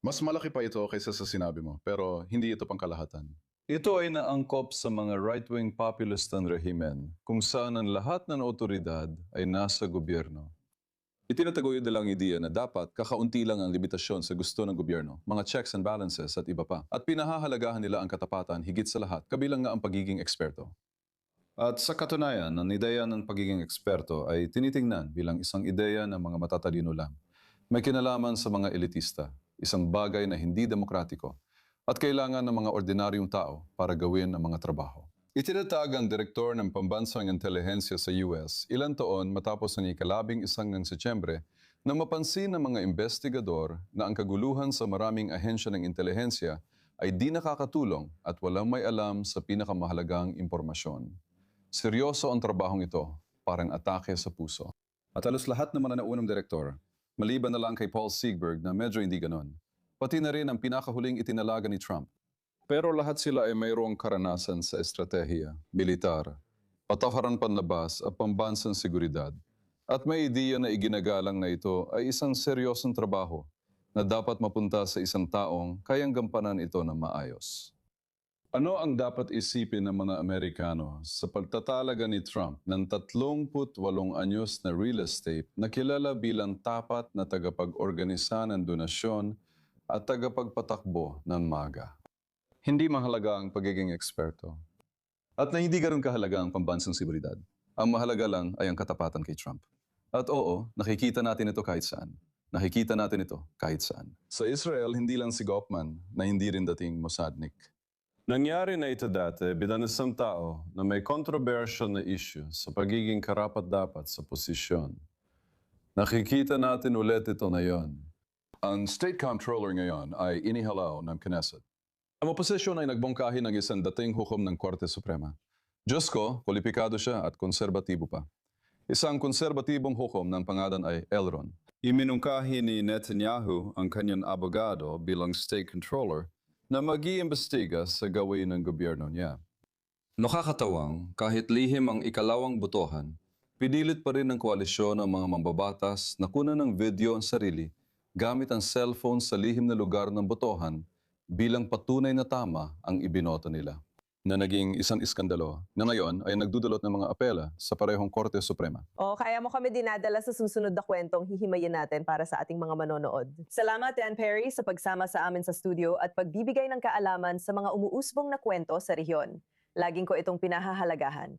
Mas malaki pa ito kaysa sa sinabi mo, pero hindi ito pangkalahatan. Ito ay naangkop sa mga right-wing populist ng rehimen, kung saan ang lahat ng otoridad ay nasa gobyerno. Itinataguyod nilang ideya na dapat kakaunti lang ang limitasyon sa gusto ng gobyerno, mga checks and balances at iba pa. At pinahahalagahan nila ang katapatan higit sa lahat, kabilang nga ang pagiging eksperto. At sa katunayan, ang ideya ng pagiging eksperto ay tinitingnan bilang isang ideya ng mga matatalino lang. May kinalaman sa mga elitista, isang bagay na hindi demokratiko, at kailangan ng mga ordinaryong tao para gawin ang mga trabaho. Itinatag ang direktor ng Pambansang Intelihensya sa US ilang taon matapos ang ika-11 ng Setyembre na mapansin ng mga investigador na ang kaguluhan sa maraming ahensya ng intelihensya ay di nakakatulong at walang may alam sa pinakamahalagang impormasyon. Seryoso ang trabahong ito, parang atake sa puso. At halos lahat ng mga naunang direktor, maliban na lang kay Paul Siegberg na medyo hindi ganon, pati na rin ang pinakahuling itinalaga ni Trump. Pero lahat sila ay mayroong karanasan sa estratehiya, militar, patakaran panlabas at pambansang seguridad. At may ideya na iginagalang na ito ay isang seryosong trabaho na dapat mapunta sa isang taong kayang gampanan ito ng maayos. Ano ang dapat isipin ng mga Amerikano sa pagtatalaga ni Trump ng 38 anyos na real estate na kilala bilang tapat na tagapag-organisa ng donasyon at tagapagpatakbo ng MAGA? Hindi mahalaga ang pagiging eksperto. At na hindi ganun kahalaga ang pambansang seguridad. Ang mahalaga lang ay ang katapatan kay Trump. At oo, nakikita natin ito kahit saan. Nakikita natin ito kahit saan. Sa Israel, hindi lang si Gopman na hindi rin dating Mossadnik. Nangyari na ito dati bilang isang tao na may controversial na issue sa pagiging karapat-dapat sa posisyon. Nakikita natin ulit ito ngayon. Ang State Comptroller ngayon ay inihalaw ng Knesset. Ang oposisyon ay nagbongkahi ng isang dating hukom ng Korte Suprema. Diyos ko, kwalipikado siya at konserbatibo pa. Isang konserbatibong hukom ng pangalan ay Elron. Iminungkahi ni Netanyahu ang kanyang abogado bilang State Controller na mag-iimbestiga sa gawin ng gobyerno niya. Nakakatawang, kahit lihim ang ikalawang botohan, pinilit pa rin ng koalisyon ang mga mambabatas na kunan ng video ang sarili gamit ang cellphone sa lihim na lugar ng botohan bilang patunay na tama ang ibinoto nila. Na naging isang iskandalo na ngayon ay nagdudulot ng mga apela sa parehong Korte Suprema. O, kaya mo kami dinadala sa susunod na kwentong hihimayin natin para sa ating mga manonood. Salamat, Dan Perry, sa pagsama sa amin sa studio at pagbibigay ng kaalaman sa mga umuusbong na kwento sa rehiyon. Laging ko itong pinahahalagahan.